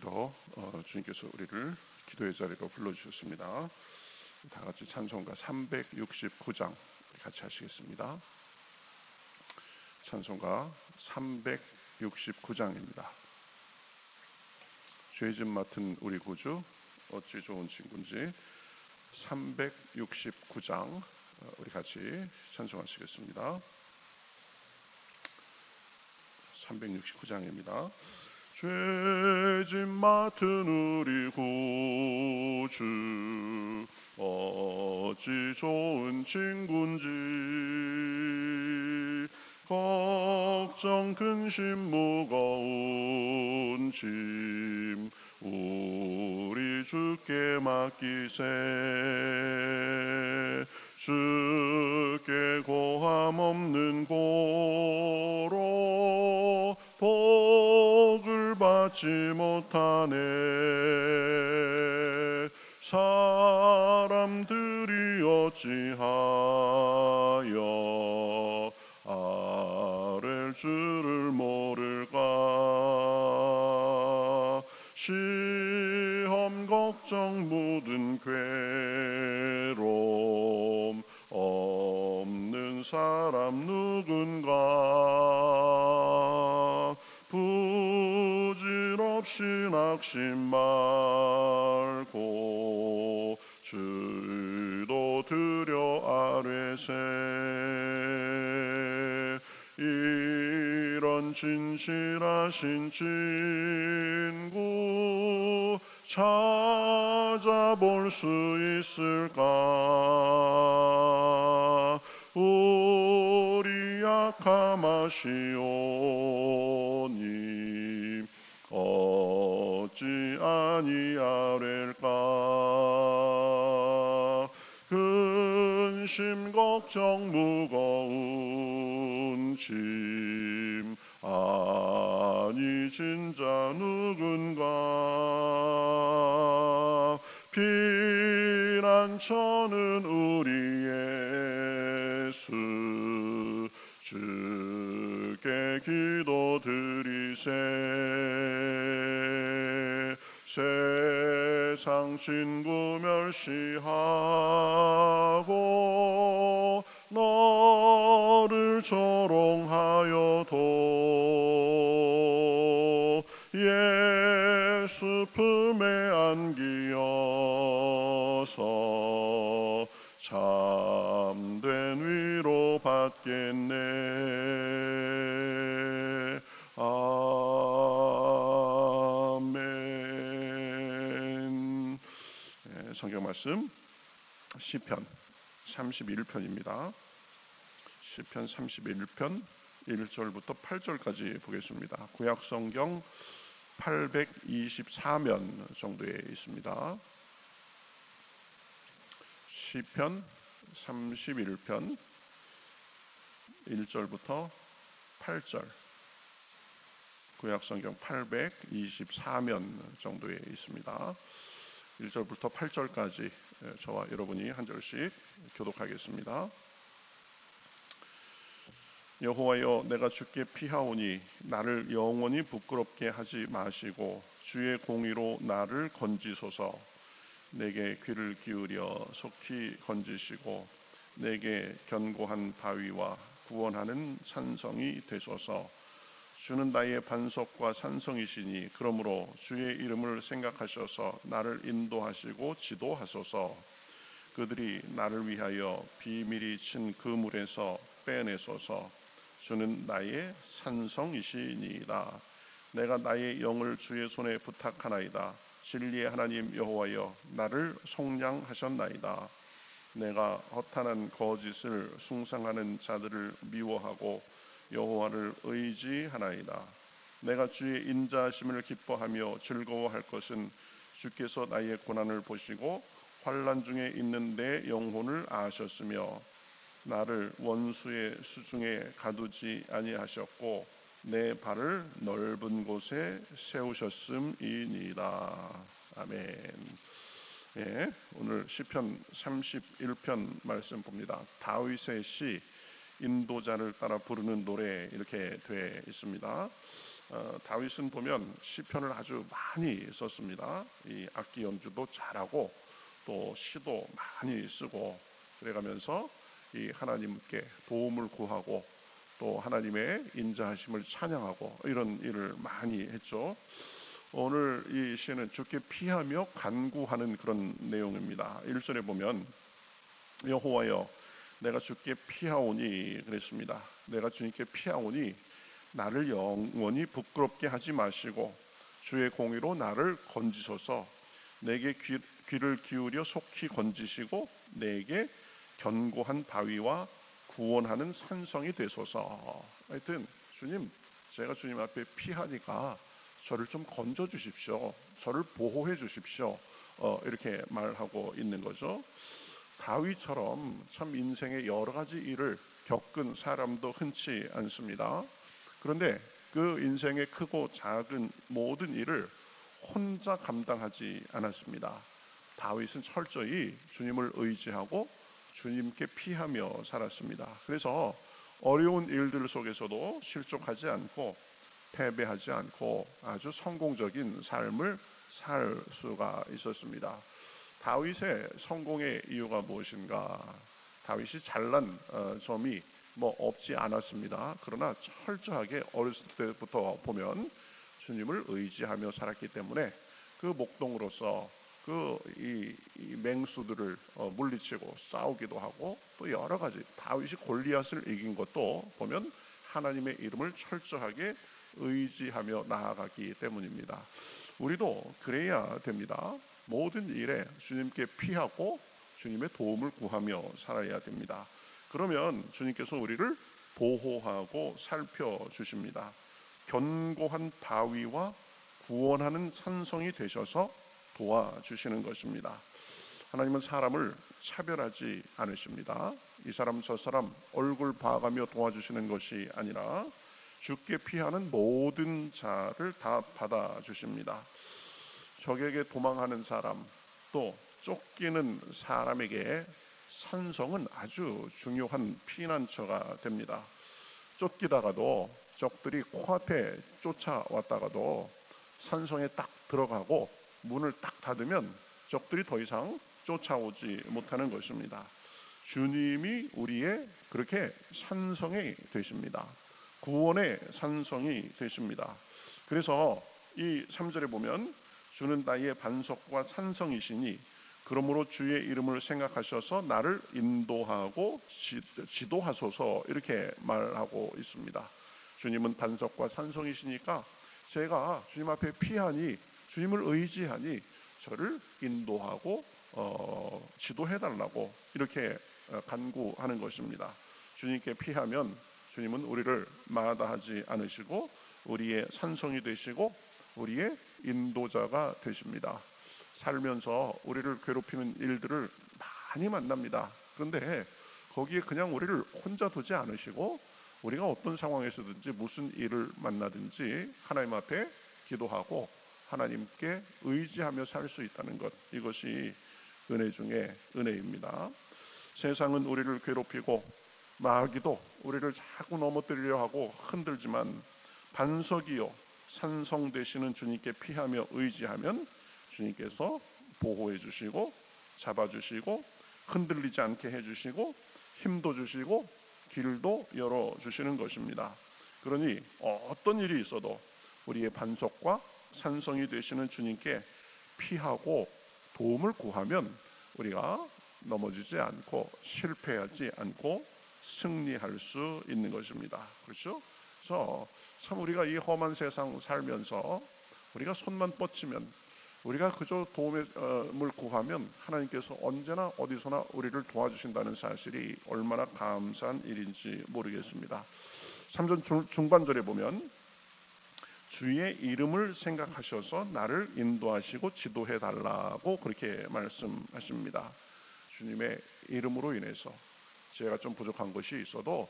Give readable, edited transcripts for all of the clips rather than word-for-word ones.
오늘도 주님께서 우리를 기도의 자리로 불러주셨습니다. 다 같이 찬송가 369장 같이 하시겠습니다. 찬송가 369장입니다. 죄짐 맡은 우리 구주 어찌 좋은 친구인지 369장 우리 같이 찬송하시겠습니다. 369장입니다. 죄짐 맡은 우리 구주 어찌 좋은 친구인지 걱정 근심 무거운 짐 우리 주께 맡기세. 주께 고함 없는 고로 복을 받지 못하네. 사람들이 어찌하여 아랠 줄을 모를까. 시험 걱정 묻은 괴로움 없는 사람 누군가. 부질없이 낙심 말고 주도 드려 아뢰세. 이런 진실하신 친구 찾아볼 수 있을까. 우리 약함하시오니 어찌 아니하릴까. 근심 걱정 무거운 짐 아니 진짜 누군가. 피난처는 우리 예수 주께 기도드리세. 세상 친구 멸시하고 너를 조롱하여도 예수 품에 안기어서 참된 위로 받겠네. 아멘. 성경 말씀 시편 31편입니다. 시편 31편 1절부터 8절까지 보겠습니다. 구약 성경 824면 정도에 있습니다. 시편 31편 1절부터 8절, 구약 성경 824면 정도에 있습니다. 1절부터 8절까지 저와 여러분이 한 절씩 교독하겠습니다. 여호와여, 내가 주께 피하오니 나를 영원히 부끄럽게 하지 마시고 주의 공의로 나를 건지소서. 내게 귀를 기울여 속히 건지시고 내게 견고한 바위와 구원하는 산성이 되소서. 주는 나의 반석과 산성이시니 그러므로 주의 이름을 생각하셔서 나를 인도하시고 지도하소서. 그들이 나를 위하여 비밀이 친 그물에서 빼내소서. 주는 나의 산성이시니이다. 내가 나의 영을 주의 손에 부탁하나이다. 진리의 하나님 여호와여, 나를 속량하셨나이다. 내가 허탄한 거짓을 숭상하는 자들을 미워하고 여호와를 의지하나이다. 내가 주의 인자하심을 기뻐하며 즐거워할 것은 주께서 나의 고난을 보시고 환난 중에 있는 내 영혼을 아셨으며 나를 원수의 수중에 가두지 아니하셨고 내 발을 넓은 곳에 세우셨음이니이다. 아멘. 예, 오늘 시편 31편 말씀 봅니다. 다윗의 시 인도자를 따라 부르는 노래 이렇게 되어 있습니다. 다윗은 보면 시편을 아주 많이 썼습니다. 이 악기 연주도 잘하고 또 시도 많이 쓰고 그래가면서 이 하나님께 도움을 구하고 또 하나님의 인자하심을 찬양하고 이런 일을 많이 했죠. 오늘 이 시는 주께 피하며 간구하는 그런 내용입니다. 1절에 보면 여호와여 내가 주께 피하오니 그랬습니다. 내가 주님께 피하오니 나를 영원히 부끄럽게 하지 마시고 주의 공의로 나를 건지소서. 내게 귀를 기울여 속히 건지시고 내게 견고한 바위와 구원하는 산성이 되소서. 하여튼 주님, 제가 주님 앞에 피하니까 저를 좀 건져 주십시오. 저를 보호해 주십시오. 이렇게 말하고 있는 거죠. 다윗처럼 참 인생의 여러 가지 일을 겪은 사람도 흔치 않습니다. 그런데 그 인생의 크고 작은 모든 일을 혼자 감당하지 않았습니다. 다윗은 철저히 주님을 의지하고 주님께 피하며 살았습니다. 그래서 어려운 일들 속에서도 실족하지 않고 패배하지 않고 아주 성공적인 삶을 살 수가 있었습니다. 다윗의 성공의 이유가 무엇인가? 다윗이 잘난 점이 없지 않았습니다. 그러나 철저하게 어렸을 때부터 보면 주님을 의지하며 살았기 때문에 그 목동으로서 이 맹수들을 물리치고 싸우기도 하고 또 여러 가지 다윗이 골리앗을 이긴 것도 보면 하나님의 이름을 철저하게 의지하며 나아가기 때문입니다. 우리도 그래야 됩니다. 모든 일에 주님께 피하고 주님의 도움을 구하며 살아야 됩니다. 그러면 주님께서 우리를 보호하고 살펴주십니다. 견고한 바위와 구원하는 산성이 되셔서 도와주시는 것입니다. 하나님은 사람을 차별하지 않으십니다. 이 사람 저 사람 얼굴 봐가며 도와주시는 것이 아니라 주께 피하는 모든 자를 다 받아주십니다. 적에게 도망하는 사람 또 쫓기는 사람에게 산성은 아주 중요한 피난처가 됩니다. 쫓기다가도 적들이 코앞에 쫓아왔다가도 산성에 딱 들어가고 문을 딱 닫으면 적들이 더 이상 쫓아오지 못하는 것입니다. 주님이 우리의 그렇게 산성이 되십니다. 구원의 산성이 되십니다. 그래서 이 3절에 보면 주는 나의 반석과 산성이시니 그러므로 주의 이름을 생각하셔서 나를 인도하고 지도하소서 이렇게 말하고 있습니다. 주님은 반석과 산성이시니까 제가 주님 앞에 피하니 주님을 의지하니 저를 인도하고 지도해달라고 이렇게 간구하는 것입니다. 주님께 피하면 주님은 우리를 마다하지 않으시고 우리의 산성이 되시고 우리의 인도자가 되십니다. 살면서 우리를 괴롭히는 일들을 많이 만납니다. 그런데 거기에 그냥 우리를 혼자 두지 않으시고 우리가 어떤 상황에서든지 무슨 일을 만나든지 하나님 앞에 기도하고 하나님께 의지하며 살 수 있다는 것, 이것이 은혜 중에 은혜입니다. 세상은 우리를 괴롭히고 마귀도 우리를 자꾸 넘어뜨리려 하고 흔들지만 반석이요 산성 되시는 주님께 피하며 의지하면 주님께서 보호해 주시고 잡아주시고 흔들리지 않게 해주시고 힘도 주시고 길도 열어주시는 것입니다. 그러니 어떤 일이 있어도 우리의 반석과 산성이 되시는 주님께 피하고 도움을 구하면 우리가 넘어지지 않고 실패하지 않고 승리할 수 있는 것입니다. 그렇죠? 그래서 참 우리가 이 험한 세상 살면서 우리가 손만 뻗치면 우리가 그저 도움을 구하면 하나님께서 언제나 어디서나 우리를 도와주신다는 사실이 얼마나 감사한 일인지 모르겠습니다. 3절 중반절에 보면 주의 이름을 생각하셔서 나를 인도하시고 지도해 달라고 그렇게 말씀하십니다. 주님의 이름으로 인해서 제가 좀 부족한 것이 있어도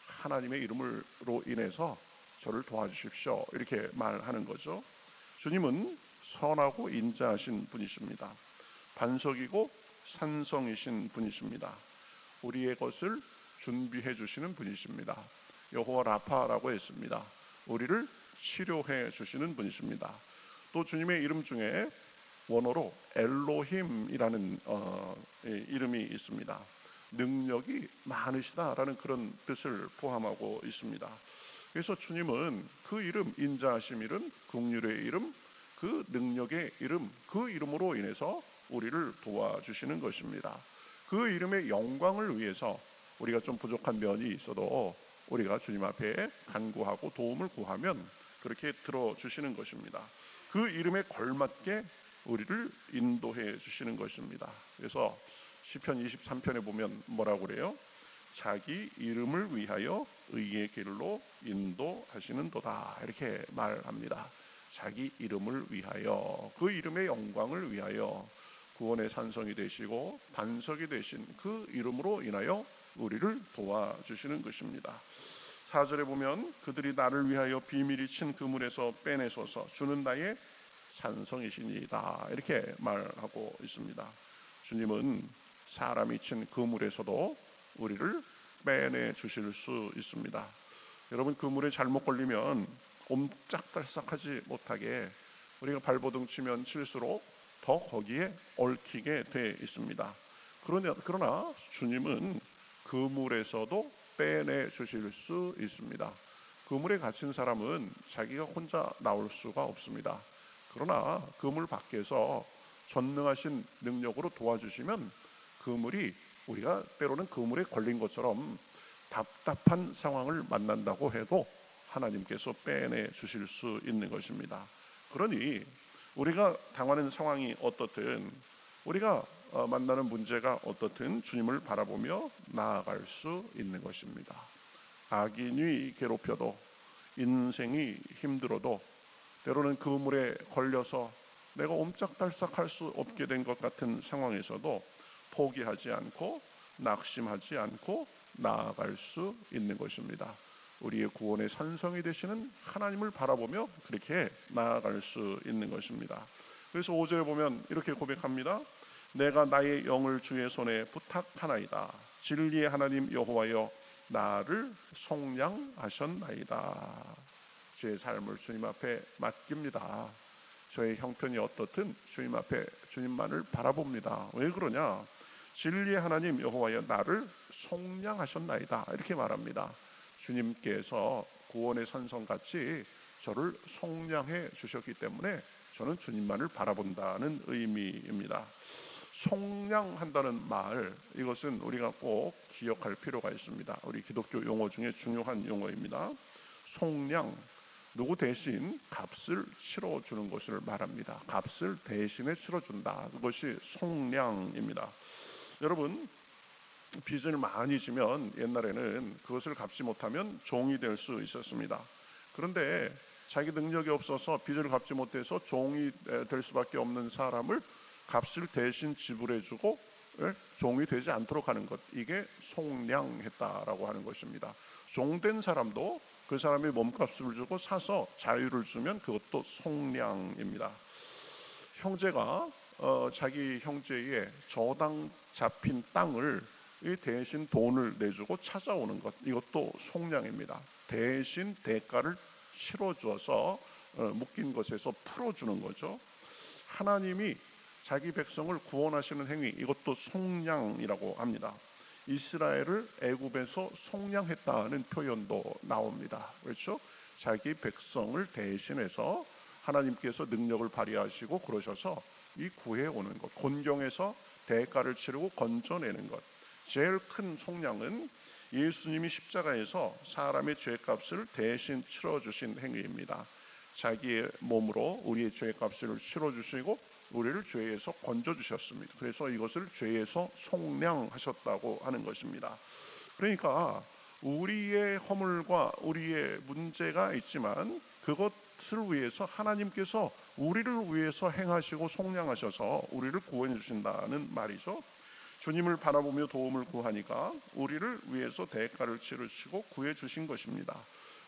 하나님의 이름으로 인해서 저를 도와주십시오 이렇게 말하는 거죠. 주님은 선하고 인자하신 분이십니다. 반석이고 산성이신 분이십니다. 우리의 것을 준비해 주시는 분이십니다. 여호와 라파라고 했습니다. 우리를 치료해 주시는 분이십니다. 또 주님의 이름 중에 원어로 엘로힘이라는 이름이 있습니다. 능력이 많으시다라는 그런 뜻을 포함하고 있습니다. 그래서 주님은 그 이름, 인자하심 이름, 긍휼의 이름, 그 능력의 이름, 그 이름으로 인해서 우리를 도와주시는 것입니다. 그 이름의 영광을 위해서 우리가 좀 부족한 면이 있어도 우리가 주님 앞에 간구하고 도움을 구하면 그렇게 들어주시는 것입니다. 그 이름에 걸맞게 우리를 인도해 주시는 것입니다. 그래서 시편 23편에 보면 뭐라고 그래요? 자기 이름을 위하여 의의 길로 인도하시는도다, 이렇게 말합니다. 자기 이름을 위하여, 그 이름의 영광을 위하여 구원의 산성이 되시고 반석이 되신 그 이름으로 인하여 우리를 도와주시는 것입니다. 4절에 보면 그들이 나를 위하여 비밀이 친 그물에서 빼내소서, 주는 나의 산성이시니이다, 이렇게 말하고 있습니다. 주님은 사람이 친 그물에서도 우리를 빼내 주실 수 있습니다. 여러분, 그물에 잘못 걸리면 옴짝달싹하지 못하게 우리가 발버둥 치면 칠수록 더 거기에 얽히게 돼 있습니다. 그러나 주님은 그물에서도 빼내 주실 수 있습니다. 그물에 갇힌 사람은 자기가 혼자 나올 수가 없습니다. 그러나 그물 밖에서 전능하신 능력으로 도와주시면 그물이, 우리가 때로는 그물에 걸린 것처럼 답답한 상황을 만난다고 해도 하나님께서 빼내 주실 수 있는 것입니다. 그러니 우리가 당하는 상황이 어떻든, 우리가 만나는 문제가 어떻든 주님을 바라보며 나아갈 수 있는 것입니다. 악인이 괴롭혀도, 인생이 힘들어도, 때로는 그물에 걸려서 내가 옴짝달싹할 수 없게 된 것 같은 상황에서도 포기하지 않고 낙심하지 않고 나아갈 수 있는 것입니다. 우리의 구원의 산성이 되시는 하나님을 바라보며 그렇게 나아갈 수 있는 것입니다. 그래서 5절에 보면 이렇게 고백합니다. 내가 나의 영을 주의 손에 부탁하나이다. 진리의 하나님 여호와여, 나를 속량하셨나이다. 주의 삶을 주님 앞에 맡깁니다. 저의 형편이 어떻든 주님 앞에 주님만을 바라봅니다. 왜 그러냐? 진리의 하나님 여호와여, 나를 속량하셨나이다, 이렇게 말합니다. 주님께서 구원의 산성같이 저를 속량해 주셨기 때문에 저는 주님만을 바라본다는 의미입니다. 속량한다는 말, 이것은 우리가 꼭 기억할 필요가 있습니다. 우리 기독교 용어 중에 중요한 용어입니다. 속량, 누구 대신 값을 치러주는 것을 말합니다. 값을 대신에 치러준다, 그것이 속량입니다. 여러분, 빚을 많이 지면 옛날에는 그것을 갚지 못하면 종이 될 수 있었습니다. 그런데 자기 능력이 없어서 빚을 갚지 못해서 종이 될 수밖에 없는 사람을 값을 대신 지불해주고 종이 되지 않도록 하는 것, 이게 속량했다라고 하는 것입니다. 종된 사람도 그 사람이 몸값을 주고 사서 자유를 주면 그것도 속량입니다. 형제가 자기 형제의 저당 잡힌 땅을 대신 돈을 내주고 찾아오는 것, 이것도 속량입니다. 대신 대가를 치러줘서 묶인 것에서 풀어주는 거죠. 하나님이 자기 백성을 구원하시는 행위, 이것도 속량이라고 합니다. 이스라엘을 애굽에서 속량했다는 표현도 나옵니다. 그렇죠? 자기 백성을 대신해서 하나님께서 능력을 발휘하시고 그러셔서 이 구해오는 것, 곤경에서 대가를 치르고 건져내는 것. 제일 큰 속량은 예수님이 십자가에서 사람의 죄값을 대신 치러주신 행위입니다. 자기의 몸으로 우리의 죄값을 치러주시고 우리를 죄에서 건져주셨습니다. 그래서 이것을 죄에서 속량하셨다고 하는 것입니다. 그러니까 우리의 허물과 우리의 문제가 있지만 그것을 위해서 하나님께서 우리를 위해서 행하시고 속량하셔서 우리를 구원해 주신다는 말이죠. 주님을 바라보며 도움을 구하니까 우리를 위해서 대가를 치르시고 구해 주신 것입니다.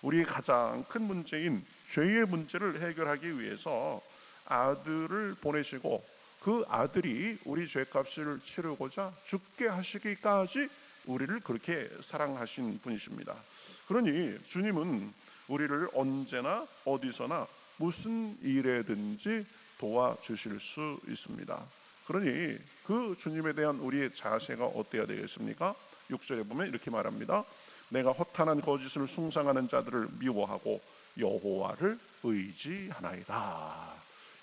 우리의 가장 큰 문제인 죄의 문제를 해결하기 위해서 아들을 보내시고 그 아들이 우리 죄값을 치르고자 죽게 하시기까지 우리를 그렇게 사랑하신 분이십니다. 그러니 주님은 우리를 언제나 어디서나 무슨 일에든지 도와주실 수 있습니다. 그러니 그 주님에 대한 우리의 자세가 어때야 되겠습니까? 6절에 보면 이렇게 말합니다. 내가 허탄한 거짓을 숭상하는 자들을 미워하고 여호와를 의지하나이다.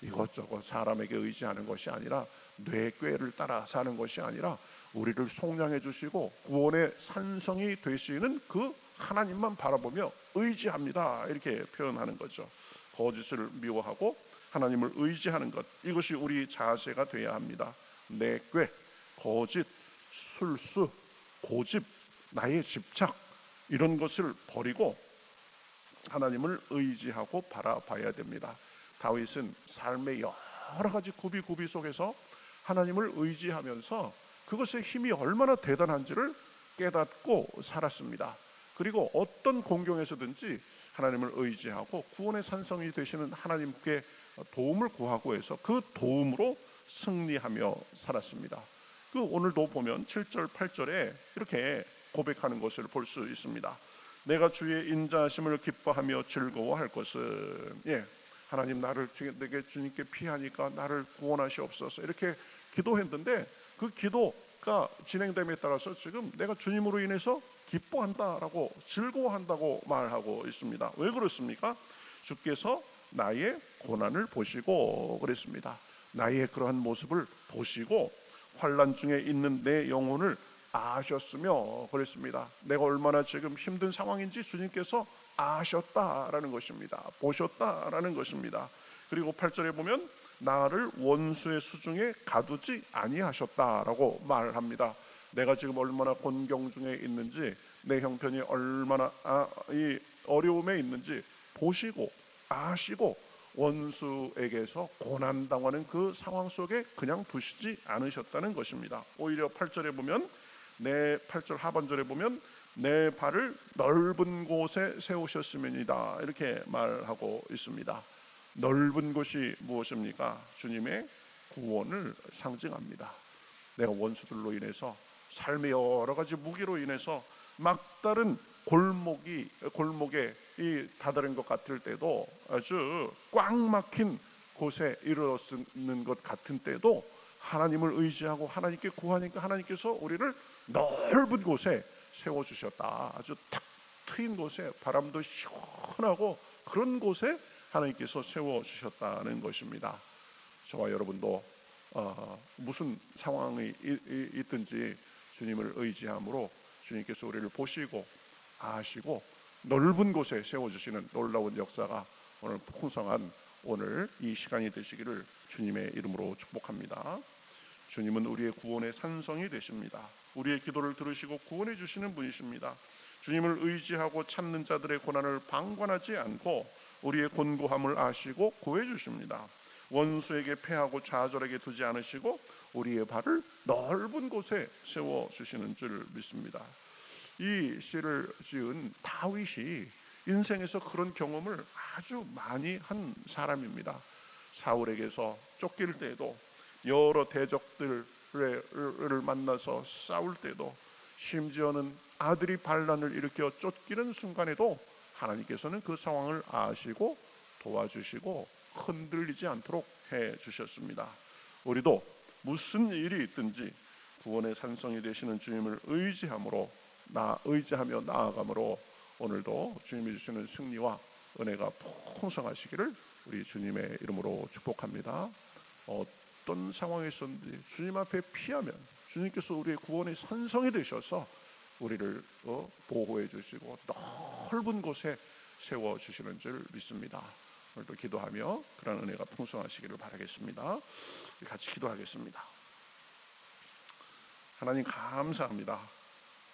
이것저것 사람에게 의지하는 것이 아니라 뇌꾀를 따라 사는 것이 아니라 우리를 속량해 주시고 구원의 산성이 되시는 그 하나님만 바라보며 의지합니다. 이렇게 표현하는 거죠. 거짓을 미워하고 하나님을 의지하는 것, 이것이 우리 자세가 되어야 합니다. 뇌꾀, 거짓, 술수, 고집, 나의 집착, 이런 것을 버리고 하나님을 의지하고 바라봐야 됩니다. 다윗은 삶의 여러 가지 고비 속에서 하나님을 의지하면서 그것의 힘이 얼마나 대단한지를 깨닫고 살았습니다. 그리고 어떤 공경에서든지 하나님을 의지하고 구원의 산성이 되시는 하나님께 도움을 구하고 해서 그 도움으로 승리하며 살았습니다. 그 오늘도 보면 7절 8절에 이렇게 고백하는 것을 볼 수 있습니다. 내가 주의 인자하심을 기뻐하며 즐거워할 것은, 하나님 내게 주님께 피하니까 나를 구원하시옵소서, 이렇게 기도했는데 그 기도가 진행됨에 따라서 지금 내가 주님으로 인해서 기뻐한다라고, 즐거워한다고 말하고 있습니다. 왜 그렇습니까? 주께서 나의 고난을 보시고 그랬습니다. 나의 그러한 모습을 보시고 환난 중에 있는 내 영혼을 아셨으며 그랬습니다. 내가 얼마나 지금 힘든 상황인지 주님께서 아셨다라는 것입니다. 보셨다라는 것입니다. 그리고 8절에 보면 나를 원수의 수중에 가두지 아니하셨다라고 말합니다. 내가 지금 얼마나 곤경 중에 있는지, 내 형편이 얼마나 이 어려움에 있는지 보시고 아시고 원수에게서 고난당하는 그 상황 속에 그냥 두시지 않으셨다는 것입니다. 오히려 8절에 보면, 8절 하반절에 보면 내 발을 넓은 곳에 세우셨음이다, 이렇게 말하고 있습니다. 넓은 곳이 무엇입니까? 주님의 구원을 상징합니다. 내가 원수들로 인해서, 삶의 여러 가지 무기로 인해서 막다른 골목에 이 다다른 것 같을 때도, 아주 꽉 막힌 곳에 이르렀는 것 같은 때도 하나님을 의지하고 하나님께 구하니까 하나님께서 우리를 넓은 곳에 세워주셨다. 아주 탁 트인 곳에, 바람도 시원하고 그런 곳에 하나님께서 세워주셨다는 것입니다. 저와 여러분도 무슨 상황이 있든지 주님을 의지함으로 주님께서 우리를 보시고 아시고 넓은 곳에 세워주시는 놀라운 역사가 오늘 풍성한 오늘 이 시간이 되시기를 주님의 이름으로 축복합니다. 주님은 우리의 구원의 산성이 되십니다. 우리의 기도를 들으시고 구원해 주시는 분이십니다. 주님을 의지하고 찾는 자들의 고난을 방관하지 않고 우리의 곤고함을 아시고 구해 주십니다. 원수에게 패하고 좌절하게 두지 않으시고 우리의 발을 넓은 곳에 세워주시는 줄 믿습니다. 이 시를 지은 다윗이 인생에서 그런 경험을 아주 많이 한 사람입니다. 사울에게서 쫓길 때도, 여러 대적들을 만나서 싸울 때도, 심지어는 아들이 반란을 일으켜 쫓기는 순간에도 하나님께서는 그 상황을 아시고 도와주시고 흔들리지 않도록 해주셨습니다. 우리도 무슨 일이 있든지 구원의 산성이 되시는 주님을 의지하며 나아감으로 오늘도 주님이 주시는 승리와 은혜가 풍성하시기를 우리 주님의 이름으로 축복합니다. 어떤 상황에 있었는지 주님 앞에 피하면 주님께서 우리의 구원의 산성이 되셔서 우리를 보호해 주시고 넓은 곳에 세워주시는 줄 믿습니다. 오늘도 기도하며 그런 은혜가 풍성하시기를 바라겠습니다. 같이 기도하겠습니다. 하나님 감사합니다.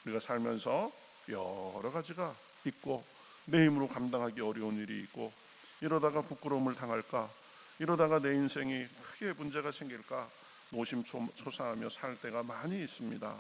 우리가 살면서 여러 가지가 있고 내 힘으로 감당하기 어려운 일이 있고, 이러다가 부끄러움을 당할까, 이러다가 내 인생이 크게 문제가 생길까 노심초사하며 살 때가 많이 있습니다.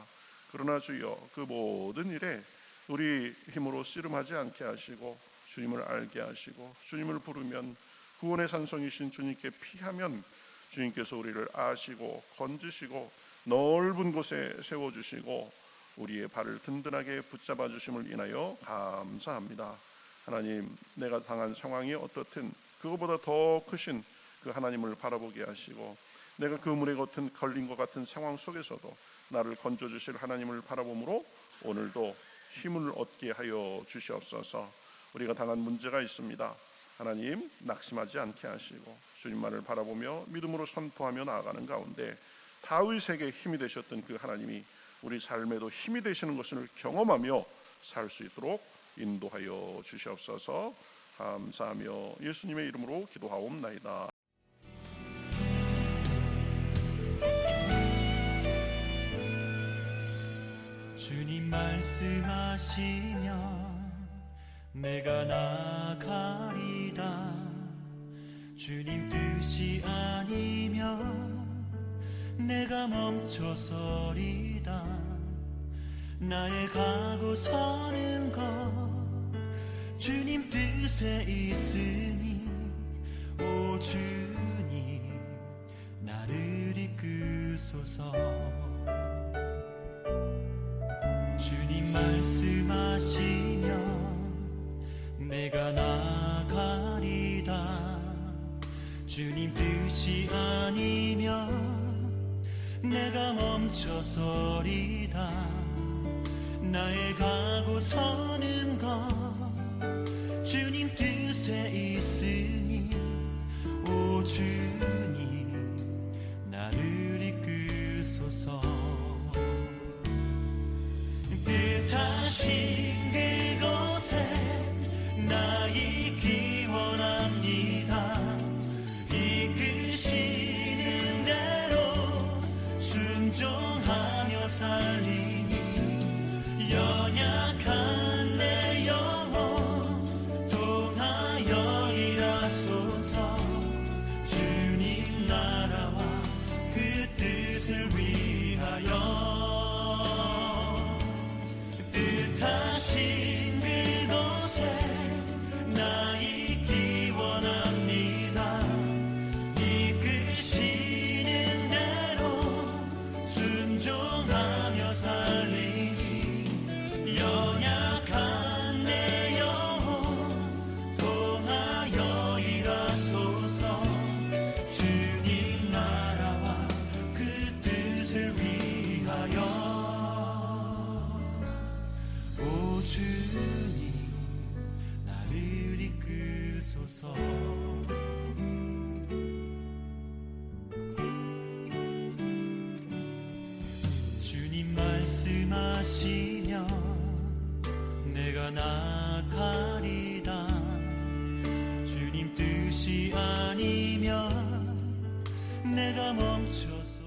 그러나 주여, 그 모든 일에 우리 힘으로 씨름하지 않게 하시고 주님을 알게 하시고 주님을 부르면, 구원의 산성이신 주님께 피하면 주님께서 우리를 아시고 건지시고 넓은 곳에 세워주시고 우리의 발을 든든하게 붙잡아 주심을 인하여 감사합니다. 하나님, 내가 당한 상황이 어떻든 그거보다 더 크신 그 하나님을 바라보게 하시고, 내가 그 물에 걸린 것 같은 상황 속에서도 나를 건져주실 하나님을 바라봄으로 오늘도 힘을 얻게 하여 주시옵소서. 우리가 당한 문제가 있습니다. 하나님, 낙심하지 않게 하시고 주님만을 바라보며 믿음으로 선포하며 나아가는 가운데 다윗에게 힘이 되셨던 그 하나님이 우리 삶에도 힘이 되시는 것을 경험하며 살 수 있도록 인도하여 주시옵소서. 감사하며 예수님의 이름으로 기도하옵나이다. 주님 말씀하시면 내가 나가리다. 주님 뜻이 아니면 내가 멈춰서리다. 나의 가고 서는 것 주님 뜻에 있으니 오 주님 나를 이끄소서. 주님 말씀하시면 내가 나가리다. 주님 뜻이 아니면 내가 멈춰서리다. 나의 가고 서는 것 주님 뜻에 있으니 오 주님 나를 이끄소서. 뜻하신 그곳에 나 있기 원합니다. 이끄시는 대로 순종하며 살리니 연약한 내 영혼 통하여 일하소서. 주님 나라와 그 뜻을 위하여 뜻하신 그곳에 나 있기 원합니다. 이끄시는 대로 순종하며 살리니 연약한 내 영혼 통하여 일하소서. 주님 나라와 그 뜻을 위하여 오 주님 나를 이끄소서. 주님 말씀하시면 내가 나가리다. 주님 뜻이 아니면 내가 멈춰서